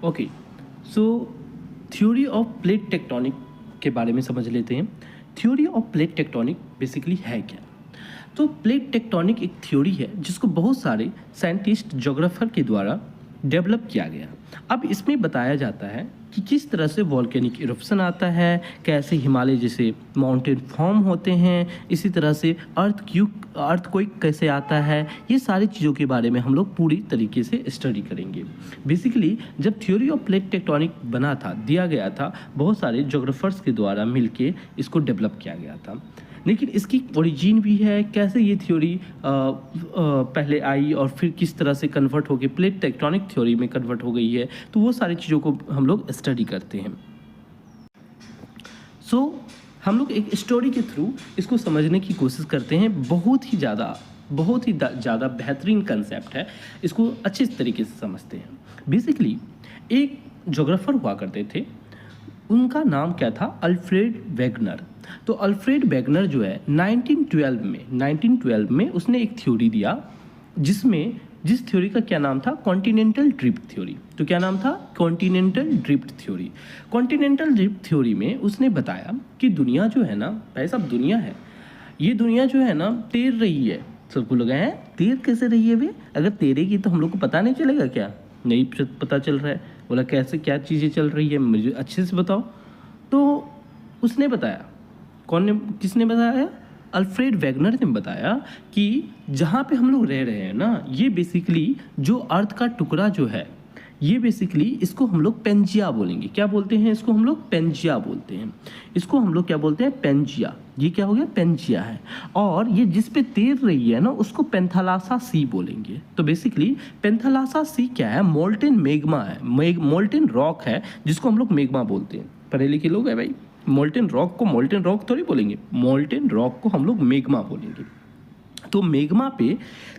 Okay, so theory of plate tectonic के बारे में समझ लेते हैं। Theory of plate tectonic basically है क्या? तो प्लेट टेक्टोनिक एक थ्योरी है जिसको बहुत सारे साइंटिस्ट जोग्राफर के द्वारा डेवलप किया गया। अब इसमें बताया जाता है कि किस तरह से वॉल्केनिक इरप्शन आता है, कैसे हिमालय जैसे माउंटेन फॉर्म होते हैं, इसी तरह से अर्थक्वेक कैसे आता है, ये सारी चीज़ों के बारे में हम लोग पूरी तरीके से स्टडी करेंगे। बेसिकली जब थ्योरी ऑफ प्लेट टेक्टोनिक बना था, दिया गया था, बहुत सारे जोग्राफर्स के द्वारा मिलके इसको डेवलप किया गया था। लेकिन इसकी ओरिजिन भी है, कैसे ये थ्योरी पहले आई और फिर किस तरह से कन्वर्ट हो गई प्लेट टेक्टोनिक थ्योरी में कन्वर्ट हो गई है, तो वो सारी चीज़ों को हम लोग स्टडी करते हैं। सो हम लोग एक स्टोरी के थ्रू इसको समझने की कोशिश करते हैं। बहुत ही ज़्यादा बेहतरीन कंसेप्ट है, इसको अच्छे तरीके से समझते हैं। बेसिकली एक जोग्राफर हुआ करते थे, उनका नाम क्या था? Alfred Wegener. तो अल्फ्रेड वेगनर जो है 1912 में उसने एक थ्योरी दिया, जिस थ्योरी का क्या नाम था? Continental drift theory. तो क्या नाम था? Continental drift theory. Continental drift theory में उसने बताया कि दुनिया जो है ना, भाई साहब दुनिया है, ये दुनिया जो है ना तैर रही है। सबको लगा है तैर कैसे रही है? वे अगर तैरेगी तो हम लोग को पता नहीं चलेगा क्या? नहीं पता चल रहा है। बोला कैसे, क्या चीज़ें चल रही है, मुझे अच्छे से बताओ। तो उसने बताया, किसने बताया? अल्फ्रेड वेगनर ने बताया कि जहाँ पे हम लोग रह रहे हैं ना, ये बेसिकली जो अर्थ का टुकड़ा जो है, ये बेसिकली इसको हम लोग पेंजिया बोलेंगे। क्या बोलते हैं इसको? हम लोग पेंजिया बोलते हैं। इसको हम लोग क्या बोलते हैं? पेंजिया। ये क्या हो गया? पेंजिया है। और ये जिस पे तैर रही है ना, उसको पेंथालासा सी बोलेंगे। तो बेसिकली पेंथालासा सी क्या है? मोल्टेन मैग्मा है, मोल्टेन रॉक है, जिसको हम लोग मैग्मा बोलते हैं। पढ़े लिखे लोग हैं भाई, मोल्टेन रॉक को मोल्टेन रॉक थोड़ी बोलेंगे, मोल्टेन रॉक को हम लोग मैग्मा बोलेंगे। तो मैग्मा पे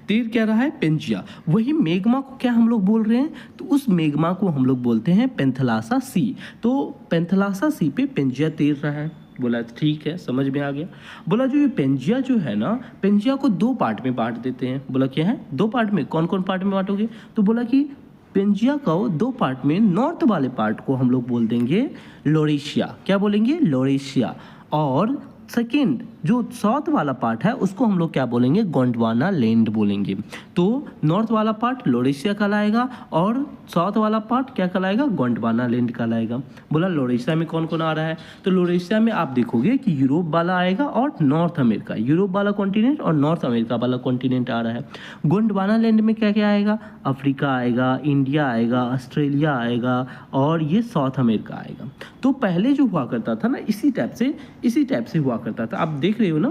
तैर क्या रहा है? पेंजिया। वही मैग्मा को क्या हम लोग बोल रहे हैं? तो उस मैग्मा को हम लोग बोलते हैं पेंथालासा सी। तो पेंथालासा सी पे पेंजिया तैर रहा है। बोला ठीक है, समझ में आ गया। बोला जो ये पेंजिया जो है ना, पेंजिया को दो पार्ट में बांट देते हैं। बोला क्या है? दो पार्ट में। कौन कौन पार्ट में बांटोगे? तो बोला कि पेंजिया को दो पार्ट में, नॉर्थ वाले पार्ट को हम लोग बोल देंगे लोरेशिया। क्या बोलेंगे? लोरेशिया। और सेकेंड जो साउथ वाला पार्ट है उसको हम लोग क्या बोलेंगे? गोंडवाना लैंड बोलेंगे। तो नॉर्थ वाला पार्ट लोरेशिया कहलाएगा और साउथ वाला पार्ट क्या कहलाएगा? गोंडवाना लैंड कहलाएगा। बोला लोरेशिया में कौन कौन आ रहा है? तो लोरेशिया में आप देखोगे कि यूरोप वाला आएगा और नॉर्थ अमेरिका, यूरोप वाला कॉन्टिनेंट और नॉर्थ अमेरिका वाला कॉन्टिनेंट आ रहा है। गोंडवाना लैंड में क्या क्या आएगा? अफ्रीका आएगा, इंडिया आएगा, ऑस्ट्रेलिया आएगा और ये साउथ अमेरिका आएगा। तो पहले जो हुआ करता था ना, इसी टाइप से हुआ करता था। आप देख रहे हो ना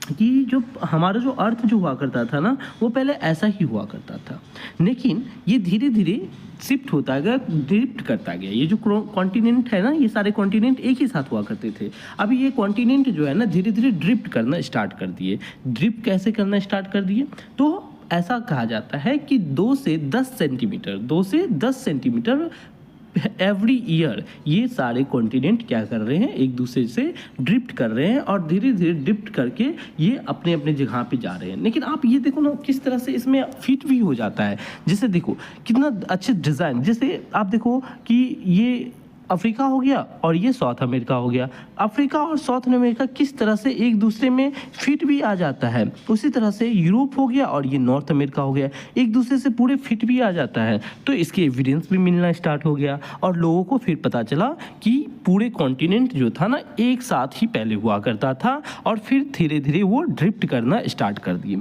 कि जो हमारा जो अर्थ जो हुआ करता था ना, वो पहले ऐसा ही हुआ करता था, लेकिन ये धीरे धीरे शिफ्ट होता गया, ड्रिफ्ट करता गया। ये जो कॉन्टिनेंट है ना, ये सारे कॉन्टिनेंट एक ही साथ हुआ करते थे। अभी ये कॉन्टिनेंट जो है ना धीरे धीरे ड्रिफ्ट करना स्टार्ट कर दिए। ड्रिफ्ट कैसे करना स्टार्ट कर दिए? तो ऐसा कहा जाता है कि 2 से 10 सेंटीमीटर एवरी ईयर ये सारे कॉन्टिनेंट क्या कर रहे हैं? एक दूसरे से ड्रिफ्ट कर रहे हैं और धीरे धीरे ड्रिफ्ट करके ये अपने अपने जगह पे जा रहे हैं। लेकिन आप ये देखो ना किस तरह से इसमें फिट भी हो जाता है। जैसे देखो कितना अच्छे डिज़ाइन, जैसे आप देखो कि ये अफ्रीका हो गया और ये साउथ अमेरिका हो गया। अफ्रीका और साउथ अमेरिका किस तरह से एक दूसरे में फिट भी आ जाता है, उसी तरह से यूरोप हो गया और ये नॉर्थ अमेरिका हो गया, एक दूसरे से पूरे फिट भी आ जाता है। तो इसके एविडेंस भी मिलना स्टार्ट हो गया और लोगों को फिर पता चला कि पूरे कॉन्टिनेंट जो था ना एक साथ ही पहले हुआ करता था और फिर धीरे धीरे वो ड्रिफ्ट करना स्टार्ट कर दिए।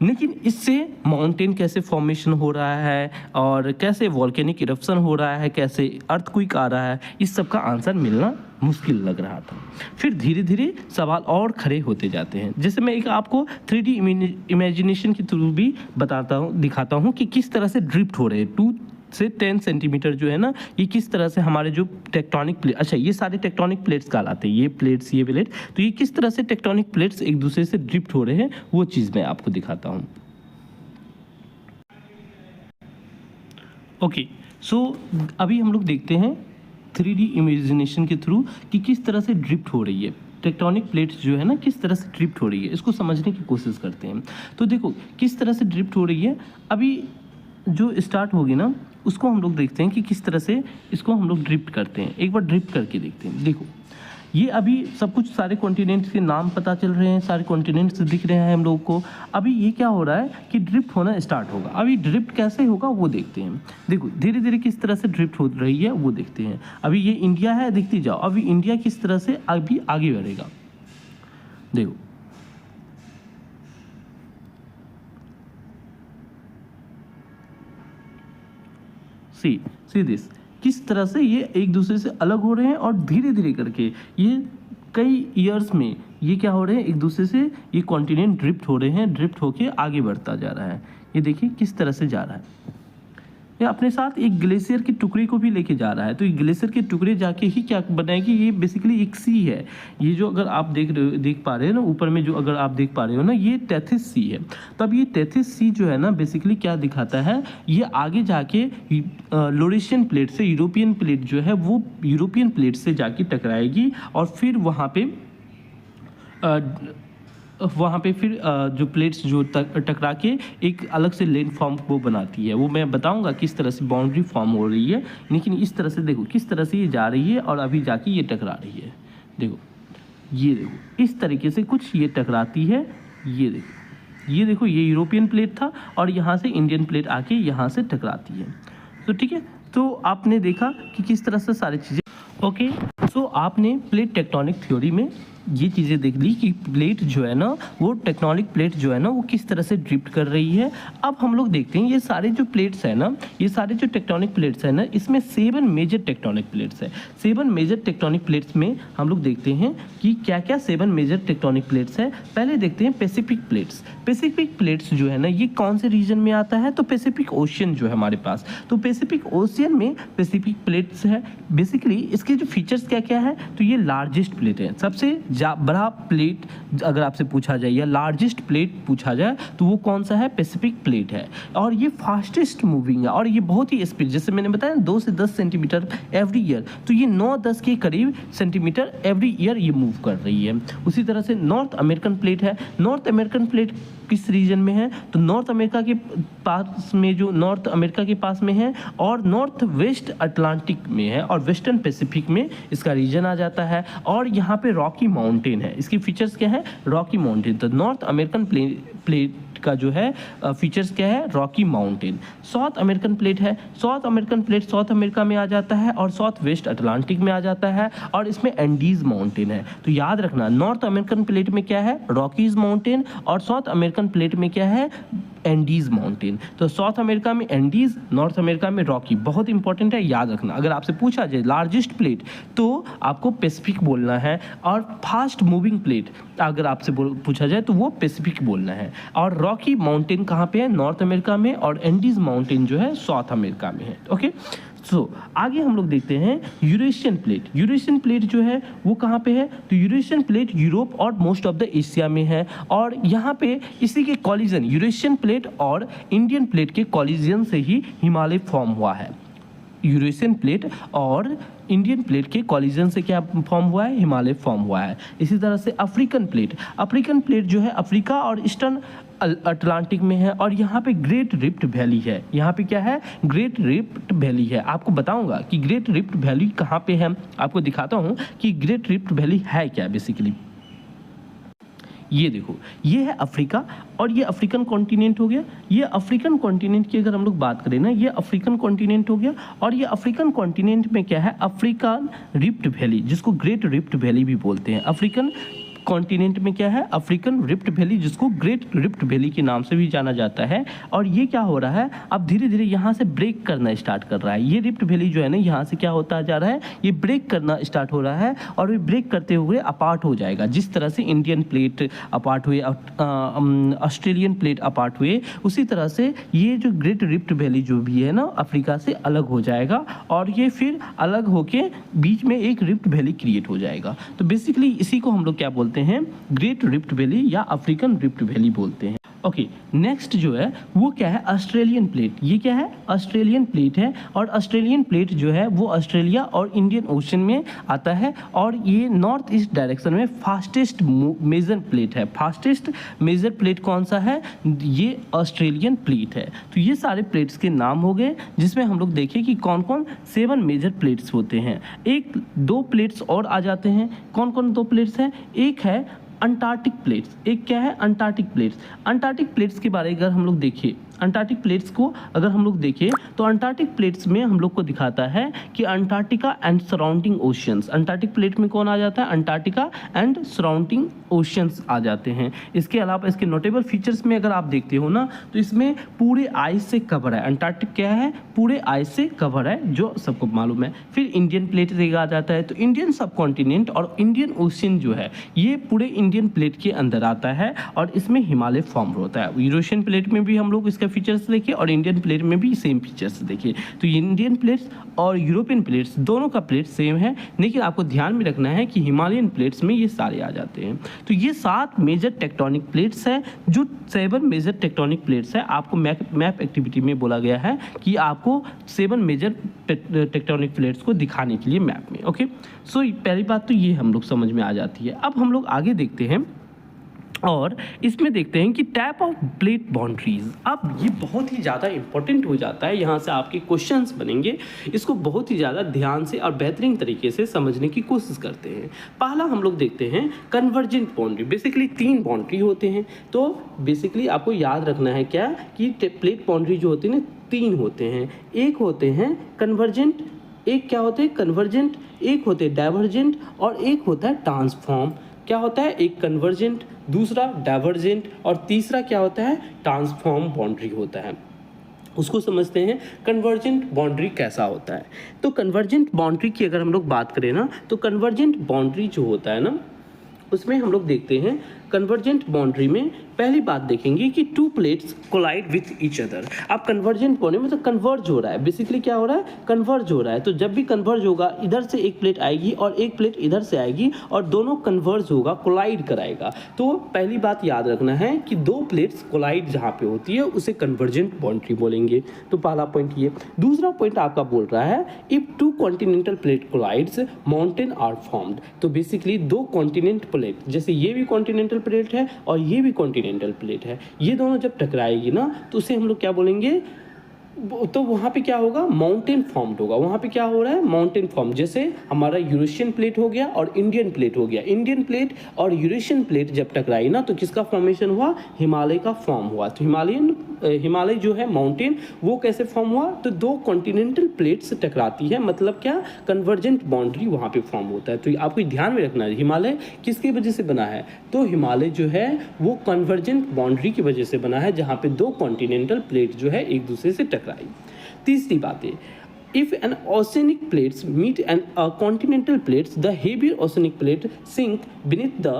लेकिन इससे माउंटेन कैसे फॉर्मेशन हो रहा है और कैसे वॉल्केनिक इरप्शन हो रहा है, कैसे अर्थक्वेक आ रहा है, इस सब का आंसर मिलना मुश्किल लग रहा था। फिर धीरे धीरे सवाल और खड़े होते जाते हैं। जैसे मैं एक आपको 3D इमेजिनेशन के थ्रू भी दिखाता हूँ कि किस तरह से ड्रिफ्ट हो रहे हैं। 2 से 10 सेंटीमीटर जो है ना, ये किस तरह से हमारे जो टेक्टोनिक प्लेट, अच्छा ये सारे टेक्टोनिक प्लेट्स कहलाते हैं, ये प्लेट, तो ये किस तरह से टेक्टोनिक प्लेट्स एक दूसरे से ड्रिफ्ट हो रहे हैं, वो चीज़ मैं आपको दिखाता हूँ। ओके, सो अभी हम लोग देखते हैं 3D इमेजिनेशन के थ्रू कि किस तरह से ड्रिफ्ट हो रही है टेक्टोनिक प्लेट्स जो है ना, किस तरह से ड्रिफ्ट हो रही है, इसको समझने की कोशिश करते हैं। तो देखो किस तरह से ड्रिफ्ट हो रही है। अभी जो स्टार्ट होगी ना, उसको हम लोग देखते हैं कि किस तरह से इसको हम लोग ड्रिफ्ट करते हैं। एक बार ड्रिफ्ट करके देखते हैं। देखो ये अभी सब कुछ सारे कॉन्टिनेंट्स के नाम पता चल रहे हैं, सारे कॉन्टिनेंट्स दिख रहे हैं हम लोगों को। अभी ये क्या हो रहा है कि ड्रिफ्ट होना स्टार्ट होगा। अभी ड्रिफ्ट कैसे होगा वो देखते हैं। देखो धीरे धीरे किस तरह से ड्रिफ्ट हो रही है वो देखते हैं। अभी ये इंडिया है, देखते जाओ अभी इंडिया किस तरह से अभी आगे बढ़ेगा। देखो सी दिस, किस तरह से ये एक दूसरे से अलग हो रहे हैं और धीरे धीरे करके ये कई ईयर्स में ये क्या हो रहे हैं, एक दूसरे से ये कॉन्टिनेंट ड्रिफ्ट हो रहे हैं, ड्रिफ्ट होके आगे बढ़ता जा रहा है। ये देखिए किस तरह से जा रहा है। ये अपने साथ एक ग्लेशियर के टुकड़े को भी लेके जा रहा है। तो ये ग्लेशियर के टुकड़े जाके ही क्या बनाएगी, ये बेसिकली एक सी है। ये जो अगर आप देख पा रहे हो ना ऊपर में, जो अगर आप देख पा रहे हो ना, ये टेथिस सी है। तो अब ये टेथिस सी जो है ना बेसिकली क्या दिखाता है, ये आगे जाके लोरेशियन प्लेट से यूरोपियन प्लेट जो है वो यूरोपियन प्लेट से जाके टकराएगी और फिर वहाँ पे फिर जो प्लेट्स जो टकरा के एक अलग से लैंड फॉर्म को बनाती है। वो मैं बताऊंगा किस तरह से बाउंड्री फॉर्म हो रही है। लेकिन इस तरह से देखो किस तरह से ये जा रही है और अभी जाके ये टकरा रही है। देखो ये देखो इस तरीके से कुछ ये टकराती है। ये देखो ये यूरोपियन प्लेट था और यहाँ से इंडियन प्लेट आके यहाँ से टकराती है। तो ठीक है, तो आपने देखा कि किस तरह से सारी चीज़ें ओके। सो आपने प्लेट टेक्टोनिक थ्योरी में ये चीज़ें देख ली कि प्लेट जो है ना वो टेक्टोनिक प्लेट जो है ना वो किस तरह से ड्रिफ्ट कर रही है। अब हम लोग देखते हैं ये सारे जो प्लेट्स है ना, ये सारे जो टेक्टोनिक प्लेट्स है ना, इसमें 7 मेजर टेक्टोनिक प्लेट्स है। 7 मेजर टेक्टोनिक प्लेट्स में हम लोग देखते हैं कि क्या क्या 7 मेजर टेक्टोनिक प्लेट्स है। पहले देखते हैं पैसिफिक प्लेट्स। पैसिफिक प्लेट्स जो है ना ये कौन से रीजन में आता है, तो पैसिफिक ओशियन जो है हमारे पास, तो पैसिफिक ओशियन में पैसिफिक प्लेट्स है। बेसिकली इसके जो फीचर्स क्या क्या है, तो ये लार्जेस्ट प्लेट है, सबसे बड़ा प्लेट अगर आपसे पूछा जाए या लार्जेस्ट प्लेट पूछा जाए तो वो कौन सा है, पैसिफिक प्लेट है। और ये फास्टेस्ट मूविंग है और ये बहुत ही स्पीड, जैसे मैंने बताया 2 से 10 सेंटीमीटर एवरी ईयर, तो ये 9-10 के करीब सेंटीमीटर एवरी ईयर ये मूव कर रही है। उसी तरह से नॉर्थ अमेरिकन प्लेट है। नॉर्थ अमेरिकन प्लेट किस रीजन में है, तो नॉर्थ अमेरिका के पास में, जो नॉर्थ अमेरिका के पास में है और नॉर्थ वेस्ट अटलांटिक में है और वेस्टर्न पैसिफिक में इसका रीजन आ जाता है। और यहाँ पे रॉकी माउंटेन है। इसकी फीचर्स क्या है, रॉकी माउंटेन। तो नॉर्थ अमेरिकन प्लेट का जो है फीचर्स क्या है, Rocky Mountain. South American plate है। South American plate South America में आ जाता है और साउथ वेस्ट अटलांटिक में आ जाता है और इसमें एंडीज माउंटेन है। तो याद रखना नॉर्थ अमेरिकन प्लेट में क्या है, रॉकीज माउंटेन, और साउथ अमेरिकन प्लेट में क्या है, एंडीज माउंटेन। तो साउथ अमेरिका में एंडीज, नॉर्थ अमेरिका में रॉकी। बहुत इंपॉर्टेंट है, याद रखना। अगर आपसे पूछा जाए लार्जेस्ट प्लेट तो आपको पैसिफिक बोलना है, और फास्ट मूविंग प्लेट अगर आपसे पूछा जाए तो वो पैसिफिक बोलना है। और रॉकी माउंटेन कहाँ पे है, नॉर्थ अमेरिका में, और एंडीज माउंटेन जो है साउथ अमेरिका में है। ओके, आगे हम लोग देखते हैं यूरेशियन प्लेट। यूरेशियन प्लेट जो है वो कहाँ पे है, तो यूरेशियन प्लेट यूरोप और मोस्ट ऑफ द एशिया में है। और यहाँ पे इसी के कॉलिजन, यूरेशियन प्लेट और इंडियन प्लेट के कॉलिजन से ही हिमालय फॉर्म हुआ है। यूरेशियन प्लेट और इंडियन प्लेट के कॉलिजन से क्या फॉर्म हुआ है, हिमालय फॉर्म हुआ है। इसी तरह से अफ्रीकन प्लेट, अफ्रीकन प्लेट जो है अफ्रीका और ईस्टर्न अटलांटिक में है और यहाँ पे ग्रेट रिफ्ट वैली है। यहाँ पे क्या है, ग्रेट रिफ्ट वैली है। आपको बताऊंगा कि ग्रेट रिफ्ट वैली कहाँ पे है, आपको दिखाता हूँ कि ग्रेट रिफ्ट वैली है क्या। बेसिकली ये देखो, ये है अफ्रीका और ये अफ्रीकन कॉन्टिनेंट हो गया। ये अफ्रीकन कॉन्टिनेंट की अगर हम लोग बात करें ना, ये अफ्रीकन कॉन्टिनेंट हो गया। और ये अफ्रीकन कॉन्टिनेंट में क्या है, अफ्रीकन रिफ्ट वैली, जिसको ग्रेट रिफ्ट वैली भी बोलते हैं। अफ्रीकन कॉन्टिनेंट में क्या है, अफ्रीकन रिफ्ट वैली, जिसको ग्रेट रिफ्ट वैली के नाम से भी जाना जाता है। और ये क्या हो रहा है, अब धीरे धीरे यहाँ से ब्रेक करना स्टार्ट कर रहा है। ये रिफ्ट वैली जो है ना, यहाँ से क्या होता जा रहा है, ये ब्रेक करना स्टार्ट हो रहा है और ये ब्रेक करते हुए अपार्ट हो जाएगा। जिस तरह से इंडियन प्लेट अपार्ट हुए, ऑस्ट्रेलियन प्लेट अपार्ट हुए, उसी तरह से ये जो ग्रेट रिफ्ट वैली जो भी है ना, अफ्रीका से अलग हो जाएगा और ये फिर अलग होके बीच में एक रिफ्ट वैली क्रिएट हो जाएगा। तो बेसिकली इसी को हम लोग क्या बोलते हैं, ग्रेट रिफ्ट वैली या अफ्रीकन रिफ्ट वैली बोलते हैं। ओके, नेक्स्ट जो है वो क्या है, ऑस्ट्रेलियन प्लेट। ये क्या है, ऑस्ट्रेलियन प्लेट है, और ऑस्ट्रेलियन प्लेट जो है वो ऑस्ट्रेलिया और इंडियन ओशन में आता है, और ये नॉर्थ ईस्ट डायरेक्शन में फास्टेस्ट मेजर प्लेट है। फास्टेस्ट मेजर प्लेट कौन सा है, ये ऑस्ट्रेलियन प्लेट है। तो ये सारे प्लेट्स के नाम हो गए, जिसमें हम लोग देखें कि कौन कौन 7 मेजर प्लेट्स होते हैं। एक दो प्लेट्स और आ जाते हैं, कौन कौन 2 प्लेट्स हैं, एक है अंटार्कटिक प्लेट्स, एक क्या है, अंटार्कटिक प्लेट्स। अंटार्कटिक प्लेट्स के बारे में अगर हम लोग देखें, अंटार्कटिक प्लेट्स को अगर हम लोग देखें तो अंटार्कटिक प्लेट्स में हम लोग को दिखाता है कि Antarctica and surrounding oceans. Antarctic plate में कौन आ जाता है, अंटार्कटिका एंड सराउंडिंग ओशियंस आ जाते हैं। इसके अलावा इसके नोटेबल फीचर्स में अगर आप देखते हो ना, तो इसमें पूरे आइस से कवर है। अंटार्कटिक क्या है, पूरे आइस से कवर है, जो सबको मालूम है। फिर इंडियन प्लेट आ जाता है, तो इंडियन सब कॉन्टिनेंट और इंडियन ओशियन जो है ये पूरे इंडियन प्लेट के अंदर आता है, और इसमें हिमालय फॉर्म होता है। यूरोशियन प्लेट में भी हम लोग इसका फीचर्स देखिए, और इंडियन प्लेट में भी सेम फीचर्स देखिए। तो इंडियन प्लेट्स और यूरोपियन प्लेट्स दोनों का प्लेट सेम है, लेकिन आपको ध्यान में रखना है कि हिमालयन प्लेट्स में ये सारे आ जाते हैं। तो ये 7 मेजर टेक्टोनिक प्लेट्स है, जो 7 मेजर टेक्टोनिक प्लेट्स है। आपको मैप एक्टिविटी में बोला गया है कि आपको 7 मेजर टेक्टोनिक प्लेट्स को दिखाने के लिए मैप में। ओके, सो पहली बात तो ये हम लोग समझ में आ जाती है। अब हम लोग आगे देखते हैं, और इसमें देखते हैं कि टाइप ऑफ प्लेट बाउंड्रीज। अब ये बहुत ही ज़्यादा इंपॉर्टेंट हो जाता है, यहाँ से आपके क्वेश्चंस बनेंगे। इसको बहुत ही ज़्यादा ध्यान से और बेहतरीन तरीके से समझने की कोशिश करते हैं। पहला हम लोग देखते हैं कन्वर्जेंट बाउंड्री। बेसिकली 3 बाउंड्री होते हैं, तो बेसिकली आपको याद रखना है क्या कि प्लेट बाउंड्री जो होती है ना 3 होते हैं। एक होते हैं कन्वर्जेंट, एक क्या होते हैं कन्वर्जेंट, एक होते हैं डाइवर्जेंट, और एक होता है ट्रांसफॉर्म। क्या होता है, एक कन्वर्जेंट, दूसरा डाइवर्जेंट, और तीसरा क्या होता है, ट्रांसफॉर्म बाउंड्री होता है। उसको समझते हैं कन्वर्जेंट बाउंड्री कैसा होता है। तो कन्वर्जेंट बाउंड्री की अगर हम लोग बात करें ना, तो कन्वर्जेंट बाउंड्री जो होता है ना, उसमें हम लोग देखते हैं कन्वर्जेंट बाउंड्री में पहली बात देखेंगे कि 2 plates collide with each other. अब कन्वर्जेंट बाउंड्री मतलब कन्वर्ज हो रहा है, बेसिकली क्या हो रहा है, कन्वर्ज हो रहा है। तो जब भी कन्वर्ज होगा, इधर से एक प्लेट आएगी और एक प्लेट इधर से आएगी, और दोनों कन्वर्ज होगा, कोलाइड कराएगा। तो पहली बात याद रखना है कि 2 प्लेट्स कोलाइड जहाँ पे होती है उसे कन्वर्जेंट बाउंड्री बोलेंगे। तो पहला पॉइंट ये। दूसरा पॉइंट आपका बोल रहा है if 2 continental plate collides mountain are formed. तो बेसिकली 2 कॉन्टिनेंट प्लेट, जैसे ये भी कॉन्टिनेंटल प्लेट है और ये भी कॉन्टिनेंटल प्लेट है, ये दोनों जब टकराएगी ना, तो उसे हम लोग क्या बोलेंगे, तो वहाँ पे क्या होगा, माउंटेन फॉर्म्ड होगा। वहाँ पे क्या हो रहा है, माउंटेन फॉर्म। जैसे हमारा यूरेशियन प्लेट हो गया और इंडियन प्लेट हो गया। इंडियन प्लेट और यूरेशियन प्लेट जब टकराई ना, तो किसका फॉर्मेशन हुआ, हिमालय का फॉर्म हुआ। तो हिमालय जो है माउंटेन, वो कैसे फॉर्म हुआ, तो 2 कॉन्टिनेंटल प्लेट्स टकराती है, मतलब क्या, कन्वर्जेंट बाउंड्री वहाँ पे फॉर्म होता है। तो आपको ध्यान में रखना है, हिमालय किसकी वजह से बना है, तो हिमालय जो है वो कन्वर्जेंट बाउंड्री की वजह से बना है, जहाँ पे 2 कॉन्टिनेंटल प्लेट जो है एक दूसरे से टकराई। तीसरी बात है, if an oceanic plates meet an continental plates, the heavier oceanic plate sink beneath the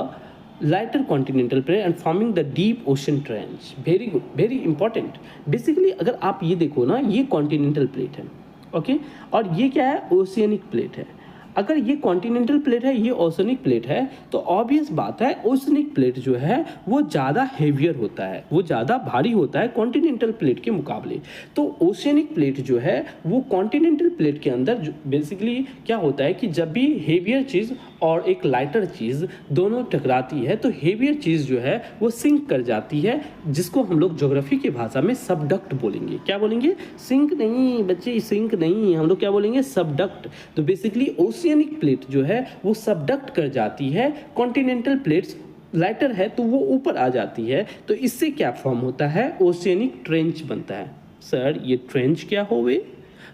lighter continental plate and forming the deep ocean trench. Very good, very important. Basically अगर आप ये देखो ना, ये continental plate है, okay, और ये क्या है, oceanic plate है। अगर ये कॉन्टिनेंटल प्लेट है, ये ओशनिक प्लेट है, तो ऑब्वियस बात है ओशनिक प्लेट जो है वो ज़्यादा हेवियर होता है, वो ज़्यादा भारी होता है कॉन्टिनेंटल प्लेट के मुकाबले। तो ओशनिक प्लेट जो है वो कॉन्टिनेंटल प्लेट के अंदर बेसिकली क्या होता है कि जब भी हेवियर चीज़ और एक लाइटर चीज़ दोनों टकराती है, तो हेवियर चीज़ जो है वो सिंक कर जाती है, जिसको हम लोग ज्योग्राफी की भाषा में सबडक्ट बोलेंगे। क्या बोलेंगे, सिंक नहीं बच्चे, सिंक नहीं, हम लोग क्या बोलेंगे, सबडक्ट। तो बेसिकली ओशियनिक प्लेट जो है वो सबडक्ट कर जाती है, कॉन्टिनेंटल प्लेट्स लाइटर है तो वो ऊपर आ जाती है, तो इससे क्या फॉर्म होता है, ओशियनिक ट्रेंच बनता है। सर ये ट्रेंच क्या होवे,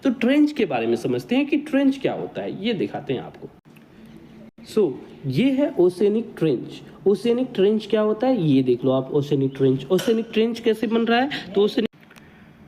तो ट्रेंच के बारे में समझते हैं कि ट्रेंच क्या होता है, ये दिखाते हैं आपको। ये है ओशियनिक ट्रेंच। ओशियनिक ट्रेंच क्या होता है, ये देख लो आप, ओशियनिक ट्रेंच। ओशियनिक ट्रेंच कैसे बन रहा है,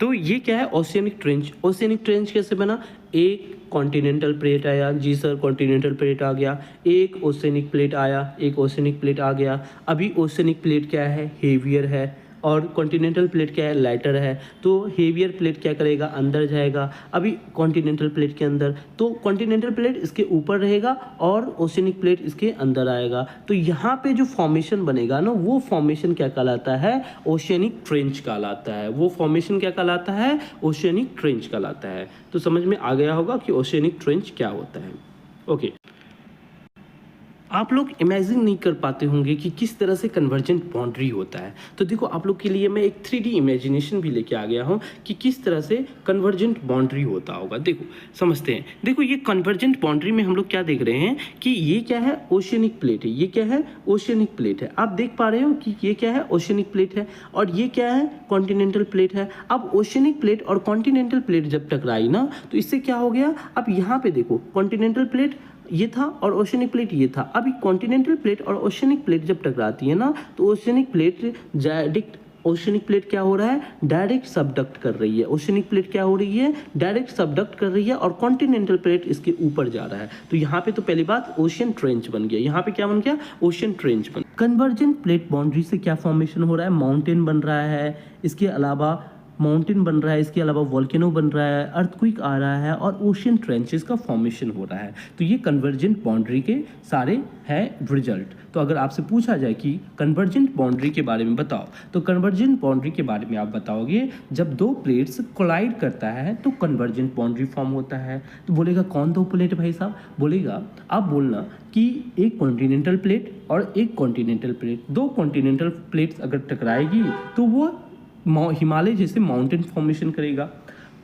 तो ये क्या है, ओशियनिक ट्रेंच। ओशियनिक ट्रेंच कैसे बना, एक कॉन्टिनेंटल प्लेट आया, जी सर कॉन्टिनेंटल प्लेट आ गया, एक ओशियनिक प्लेट आया, एक ओशियनिक प्लेट आ गया। अभी ओशियनिक प्लेट क्या है, हेवियर है, और कॉन्टिनेंटल प्लेट क्या है, लाइटर है, तो हेवियर प्लेट क्या करेगा, अंदर जाएगा। अभी कॉन्टिनेंटल प्लेट के अंदर, तो कॉन्टिनेंटल प्लेट इसके ऊपर रहेगा और ओशियनिक प्लेट इसके अंदर आएगा। तो यहाँ पे जो फॉर्मेशन बनेगा ना, वो फॉर्मेशन क्या कहलाता है, ओशियनिक ट्रेंच कहलाता है। वो फॉर्मेशन क्या कहलाता है, ओशियनिक ट्रेंच कहलाता है। तो समझ में आ गया होगा कि ओशियनिक ट्रेंच क्या होता है। ओके, आप लोग इमेजिन नहीं कर पाते होंगे कि किस तरह से कन्वर्जेंट बाउंड्री होता है। तो देखो, आप लोग के लिए मैं एक 3D इमेजिनेशन भी लेके आ गया हूँ कि किस तरह से कन्वर्जेंट बाउंड्री होता होगा। देखो, समझते हैं। देखो, ये कन्वर्जेंट बाउंड्री में हम लोग क्या देख रहे हैं कि ये क्या है, ओशियनिक प्लेट है। ये क्या है, ओशियनिक प्लेट है। आप देख पा रहे हो कि ये क्या है, ओशियनिक प्लेट है, और ये क्या है, कॉन्टिनेंटल प्लेट है। अब ओशियनिक प्लेट और कॉन्टिनेंटल प्लेट जब टकराई ना, तो इससे क्या हो गया, अब यहाँ पे देखो, कॉन्टिनेंटल प्लेट ये था और ओशियनिक प्लेट ये था। अभी कॉन्टिनेंटल प्लेट और ओशियनिक प्लेट जब टकराती है ना, तो oceanic plate direct, oceanic plate क्या हो रहा है, डायरेक्ट सबडक्ट कर रही है। ओशियनिक प्लेट क्या हो रही है, डायरेक्ट सबडक्ट कर रही है, और कॉन्टिनेंटल प्लेट इसके ऊपर जा रहा है। तो यहाँ पे तो पहली बात ओशियन ट्रेंच बन गया। यहाँ पे क्या बन गया, ओशियन ट्रेंच बन। कन्वर्जेंट प्लेट बाउंड्री से क्या फॉर्मेशन हो रहा है, माउंटेन बन रहा है, इसके अलावा माउंटेन बन रहा है, इसके अलावा वॉल्केनो बन रहा है, अर्थक्वेक आ रहा है, और ओशियन ट्रेंचेस का फॉर्मेशन हो रहा है। तो ये कन्वर्जेंट बाउंड्री के सारे है रिजल्ट। तो अगर आपसे पूछा जाए कि कन्वर्जेंट बाउंड्री के बारे में बताओ, तो कन्वर्जेंट बाउंड्री के बारे में आप बताओगे, जब दो प्लेट्स कोलाइड करता है तो कन्वर्जेंट बाउंड्री फॉर्म होता है। तो बोलेगा कौन दो प्लेट भाई साहब, बोलेगा आप बोलना कि एक कॉन्टिनेंटल प्लेट और एक कॉन्टिनेंटल प्लेट। दो कॉन्टिनेंटल प्लेट्स अगर टकराएगी तो वो हिमालय जैसे माउंटेन फॉर्मेशन करेगा।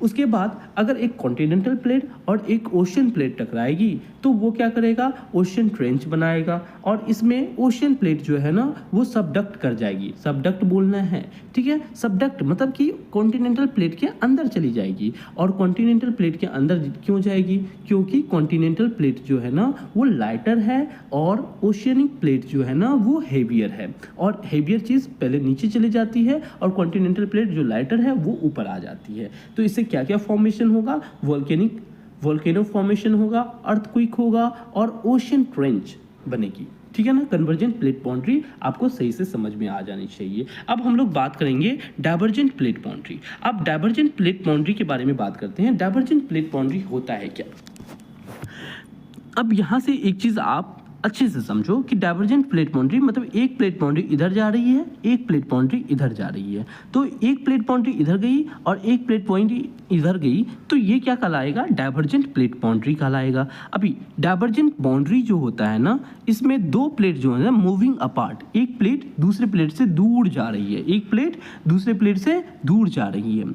उसके बाद अगर एक कॉन्टिनेंटल प्लेट और एक ओशियन प्लेट टकराएगी तो वो क्या करेगा, ओशियन ट्रेंच बनाएगा, और इसमें ओशियन प्लेट जो है ना वो सबडक्ट कर जाएगी। सबडक्ट बोलना है, ठीक है। सबडक्ट मतलब कि कॉन्टिनेंटल प्लेट के अंदर चली जाएगी। और कॉन्टिनेंटल प्लेट के अंदर क्यों जाएगी, क्योंकि कॉन्टिनेंटल प्लेट जो है ना वो लाइटर है, और ओशियनिक प्लेट जो है ना वो हेवियर है। और हेवियर चीज़ पहले नीचे चली जाती है, और कॉन्टिनेंटल प्लेट जो लाइटर है वो ऊपर आ जाती है। तो इससे क्या क्या फॉर्मेशन होगा, वोल्केनो फॉर्मेशन होगा, अर्थक्वेक होगा, और ओशियन ट्रेंच बनेगी। ठीक है ना। कन्वर्जेंट प्लेट बाउंड्री आपको सही से समझ में आ जानी चाहिए। अब हम लोग बात करेंगे डाइवर्जेंट प्लेट बाउंड्री। अब डाइवर्जेंट प्लेट बाउंड्री के बारे में बात करते हैं। डाइवर्जेंट प्लेट बाउंड्री होता है क्या। अब यहाँ से एक चीज़ आप अच्छे से समझो कि डाइवर्जेंट प्लेट बाउंड्री मतलब एक प्लेट बाउंड्री इधर जा रही है, एक प्लेट बाउंड्री इधर जा रही है। तो एक प्लेट बाउंड्री इधर गई और एक प्लेट बाउंड्री इधर गई, तो ये क्या कहलाएगा, डाइवर्जेंट प्लेट बाउंड्री कहलाएगा। अभी डाइवर्जेंट बाउंड्री जो होता है ना, इसमें दो प्लेट जो है ना मूविंग अपार्ट, एक प्लेट दूसरे प्लेट से दूर जा रही है, एक प्लेट दूसरे प्लेट से दूर जा रही है।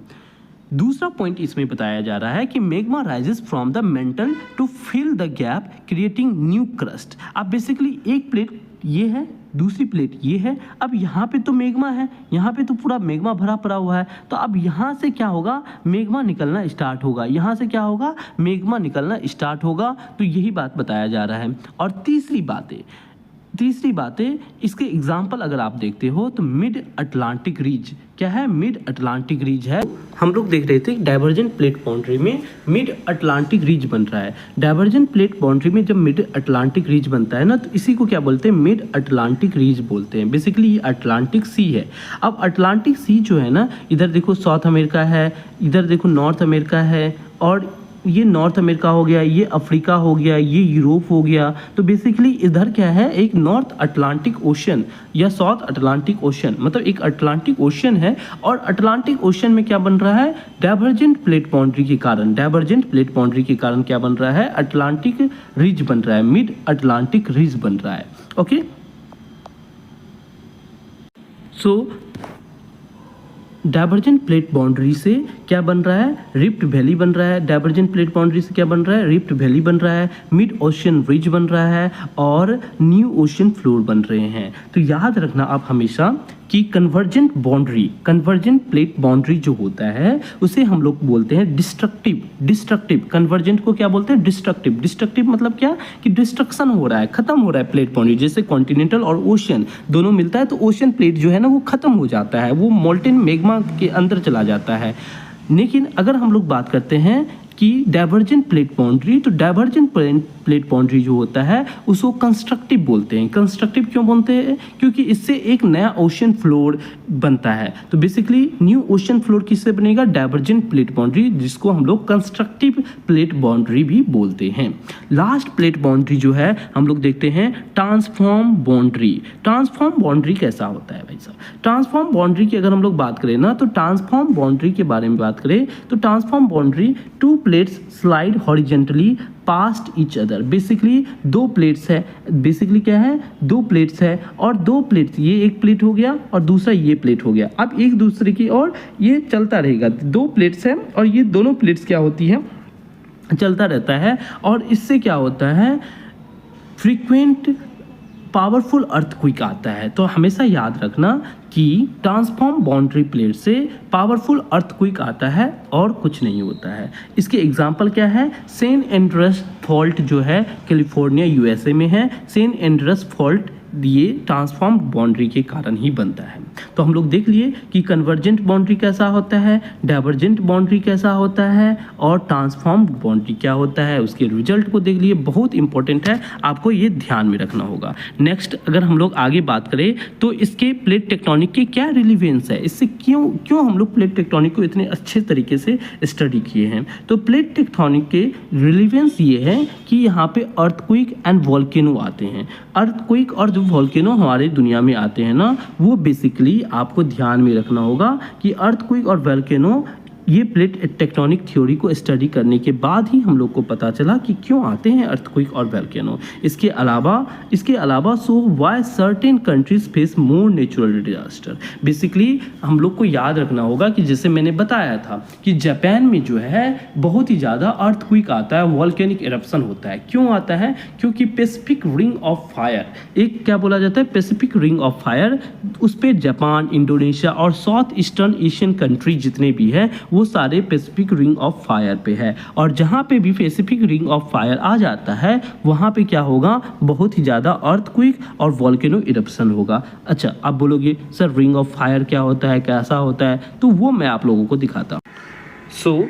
दूसरा पॉइंट इसमें बताया जा रहा है कि magma rises from the mantle to fill the gap creating new crust. अब बेसिकली एक प्लेट ये है, दूसरी प्लेट ये है। अब यहाँ पे तो मैग्मा है, यहाँ पे तो पूरा मैग्मा भरा पड़ा हुआ है। तो अब यहाँ से क्या होगा, मैग्मा निकलना स्टार्ट होगा। यहाँ से क्या होगा, मैग्मा निकलना स्टार्ट होगा। तो यही बात बताया जा रहा है। और तीसरी बात है इसके एग्जाम्पल अगर आप देखते हो तो मिड अटलांटिक रीज क्या है, मिड अटलांटिक रीज है। हम लोग देख रहे थे डाइवर्जेंट प्लेट बाउंड्री में मिड अटलांटिक रीज बन रहा है। डाइवर्जेंट प्लेट बाउंड्री में जब मिड अटलांटिक रीज बनता है ना, तो इसी को क्या बोलते हैं, मिड अटलांटिक रीज बोलते हैं। बेसिकली ये अटलांटिक सी है। अब अटलांटिक सी जो है ना, इधर देखो साउथ अमेरिका है, इधर देखो नॉर्थ अमेरिका है, और ये नॉर्थ अमेरिका हो गया, ये अफ्रीका हो गया, ये यूरोप हो गया। तो बेसिकली इधर क्या है, एक नॉर्थ अटलांटिक ओशन या साउथ अटलांटिक ओशन, मतलब एक अटलांटिक ओशन है। और अटलांटिक ओशन में क्या बन रहा है, डाइवर्जेंट प्लेट बाउंड्री के कारण, डाइवर्जेंट प्लेट बाउंड्री के कारण क्या बन रहा है, अटलांटिक रिज बन रहा है, मिड अटलांटिक रिज बन रहा है। ओके, सो डाइवर्जेंट प्लेट बाउंड्री से क्या बन रहा है, रिफ्ट वैली बन रहा है। डाइवर्जेंट प्लेट बाउंड्री से क्या बन रहा है, रिफ्ट वैली बन रहा है, मिड ओशियन रिज बन रहा है, और न्यू ओशियन फ्लोर बन रहे हैं। तो याद रखना आप हमेशा कि convergent boundary, convergent plate boundary जो होता है उसे हम लोग बोलते हैं डिस्ट्रक्टिव। कन्वर्जेंट को क्या बोलते हैं, डिस्ट्रक्टिव मतलब क्या, कि डिस्ट्रक्शन हो रहा है, खत्म हो रहा है प्लेट बाउंड्री। जैसे कॉन्टिनेंटल और ओशियन दोनों मिलता है तो ओशियन प्लेट जो है ना वो खत्म हो जाता है, वो मोल्टेन मैग्मा के अंदर चला जाता है। लेकिन अगर हम लोग बात करते हैं कि डाइवर्जेंट प्लेट बाउंड्री, तो डाइवर्जेंट प्लेट बाउंड्री जो होता है उसको कंस्ट्रक्टिव बोलते हैं। कंस्ट्रक्टिव क्यों बोलते हैं? क्योंकि इससे एक नया ओशन फ्लोर बनता है। तो बेसिकली न्यू ओशन फ्लोर किससे बनेगा? डाइवर्जेंट प्लेट बाउंड्री, जिसको हम लोग कंस्ट्रक्टिव प्लेट बाउंड्री भी बोलते हैं। लास्ट प्लेट बाउंड्री जो है हम लोग देखते हैं ट्रांसफॉर्म बाउंड्री। ट्रांसफॉर्म बाउंड्री कैसा होता है भाई साहब? ट्रांसफॉर्म बाउंड्री की अगर हम लोग बात करें ना, तो ट्रांसफॉर्म बाउंड्री के बारे में बात करें तो transform boundary to plates slide horizontally past each other. Basically दो प्लेट्स है, बेसिकली क्या है, दो प्लेट्स है और दो प्लेट्स, ये एक प्लेट हो गया और दूसरा ये प्लेट हो गया। अब एक दूसरे की और ये चलता रहेगा, दो प्लेट्स है और ये दोनों प्लेट्स क्या होती है, चलता रहता है। और इससे क्या होता है, फ्रीक्वेंट पावरफुल अर्थक्वेक आता है। तो हमेशा याद रखना कि ट्रांसफॉर्म बाउंड्री प्लेट से पावरफुल अर्थक्वेक आता है और कुछ नहीं होता है। इसके एग्जांपल क्या है? सेंट एंड्रस फॉल्ट जो है कैलिफोर्निया यूएसए में है। सेंट एंड्रस फॉल्ट ये ट्रांसफॉर्म बाउंड्री के कारण ही बनता है। तो हम लोग देख लिए कि कन्वर्जेंट बाउंड्री कैसा होता है, डाइवर्जेंट बाउंड्री कैसा होता है और ट्रांसफॉर्म बाउंड्री क्या होता है, उसके रिजल्ट को देख लिए। बहुत इंपॉर्टेंट है, आपको ये ध्यान में रखना होगा। नेक्स्ट अगर हम लोग आगे बात करें तो इसके प्लेट टेक्टोनिक के क्या रिलीवेंस है, इससे क्यों हम लोग प्लेट टेक्टोनिक को इतने अच्छे तरीके से स्टडी किए हैं। तो प्लेट टेक्टोनिक के रिलीवेंस ये है कि यहाँ पे अर्थक्वेक एंड वोल्केनो आते हैं। अर्थक्वेक और जो वोल्केनो हमारे दुनिया में आते हैं ना, वो बेसिकली आपको ध्यान में रखना होगा कि अर्थक्वेक और वोल्केनो ये प्लेट टेक्टोनिक थ्योरी को स्टडी करने के बाद ही हम लोग को पता चला कि क्यों आते हैं अर्थक्वेक और वोल्केनो। इसके अलावा so why certain countries face more natural disaster. Basically हम लोग को याद रखना होगा कि जैसे मैंने बताया था कि जापान में जो है बहुत ही ज़्यादा अर्थक्वेक आता है, वॉल्केनिक इरप्शन होता है। क्यों आता है? क्योंकि पैसिफिक रिंग ऑफ फायर, एक क्या बोला जाता है, पैसिफिक रिंग ऑफ फायर, उस पर जापान, इंडोनेशिया और साउथ ईस्टर्न एशियन कंट्री जितने भी है वो सारे पैसिफिक रिंग ऑफ फायर पे है। और जहाँ पे भी पैसिफिक रिंग ऑफ फायर आ जाता है वहाँ पे क्या होगा, बहुत ही ज़्यादा अर्थक्वेक और वोल्केनो इरप्शन होगा। अच्छा, आप बोलोगे सर रिंग ऑफ फायर क्या होता है, कैसा होता है, तो वो मैं आप लोगों को दिखाता हूँ। सो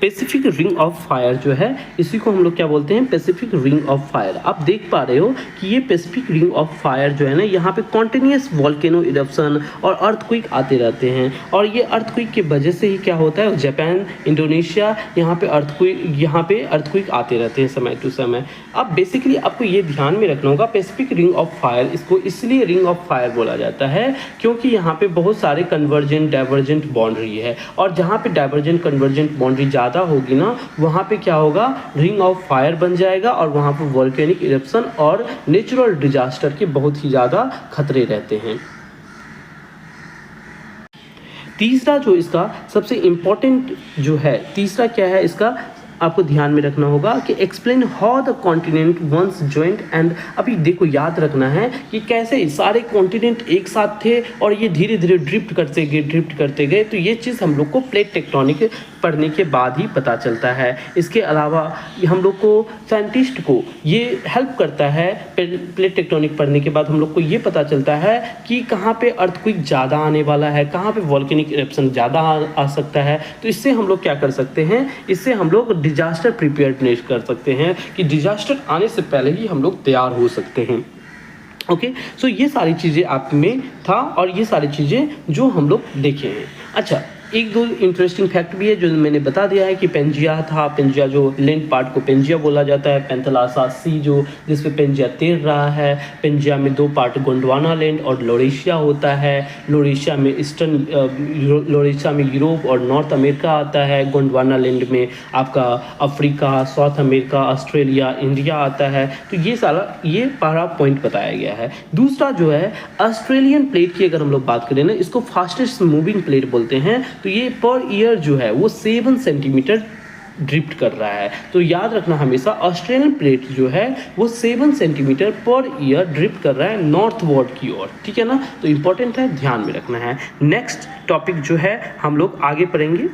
पैसिफिक रिंग ऑफ फायर जो है, इसी को हम लोग क्या बोलते हैं, पैसिफिक रिंग ऑफ फायर। आप देख पा रहे हो कि ये पैसिफिक रिंग ऑफ फायर जो है ना, यहाँ पे कॉन्टिन्यूस वोल्केनो इरप्शन और अर्थक्वेक आते रहते हैं। और ये अर्थक्वेक की वजह से ही क्या होता है, जापान, इंडोनेशिया, यहाँ पे अर्थक्वेक आते रहते हैं समय टू समय। अब बेसिकली आपको ये ध्यान में रखना होगा, पैसिफिक रिंग ऑफ फायर, इसको इसलिए रिंग ऑफ फायर बोला जाता है क्योंकि यहाँ पे बहुत सारे कन्वर्जेंट डाइवर्जेंट बाउंड्री है। और जहाँ पे डाइवर्जेंट कन्वर्जेंट बाउंड्री ज़्यादा होगी ना, वहाँ पे क्या होगा, रिंग ऑफ फायर बन जाएगा और वहाँ पे वोल्केनिक इरप्शन और नेचुरल डिजास्टर के बहुत ही ज़्यादा खतरे रहते हैं। तीसरा जो इसका सबसे इम्पोर्टेंट जो है, तीसरा क्या है इसका, आपको ध्यान में रखना होगा कि explain how the continent once joint and. अभी देखो याद रखना है कि कैसे सारे कॉन्टिनेंट एक साथ थे और ये धीरे धीरे ड्रिफ्ट करते गए। तो ये चीज़ हम लोग को प्लेट टेक्टोनिक पढ़ने के बाद ही पता चलता है। इसके अलावा हम लोग को, साइंटिस्ट को ये हेल्प करता है, प्लेट टेक्टोनिक पढ़ने के बाद हम लोग को ये पता चलता है कि कहाँ पे अर्थक्वेक ज़्यादा आने वाला है, कहाँ पे वोल्केनिक इरप्शन ज़्यादा आ सकता है। तो इससे हम लोग क्या कर सकते हैं, इससे हम लोग डिजास्टर प्रिपेयर्डनेस कर सकते हैं कि डिजास्टर आने से पहले ही हम लोग तैयार हो सकते हैं। ओके, सो ये सारी चीज़ें आप में था और ये सारी चीज़ें जो हम लोग देखे हैं। अच्छा, एक दो इंटरेस्टिंग फैक्ट भी है जो मैंने बता दिया है कि पेंजिया था, पेंजिया जो लैंड पार्ट को पेंजिया बोला जाता है, पेंथलासा सी जो जिस पे पेंजिया तैर रहा है। पेंजिया में दो पार्ट गोंडवाना लैंड और लोरेशिया होता है। लोरेशिया में यूरोप और नॉर्थ अमेरिका आता है। गोंडवाना लैंड में आपका Africa, south America, Australia, India आता है। तो ये पहला पॉइंट बताया गया है। दूसरा जो है ऑस्ट्रेलियन प्लेट की अगर हम लोग बात करें ना, इसको फास्टेस्ट मूविंग प्लेट बोलते हैं। तो ये पर ईयर जो है वो 7 सेंटीमीटर ड्रिफ्ट कर रहा है। तो याद रखना हमेशा, ऑस्ट्रेलियन प्लेट जो है वो 7 सेंटीमीटर पर ईयर ड्रिफ्ट कर रहा है नॉर्थवर्ड की ओर। ठीक है ना, तो इंपॉर्टेंट है, ध्यान में रखना है। नेक्स्ट टॉपिक जो है हम लोग आगे पढ़ेंगे।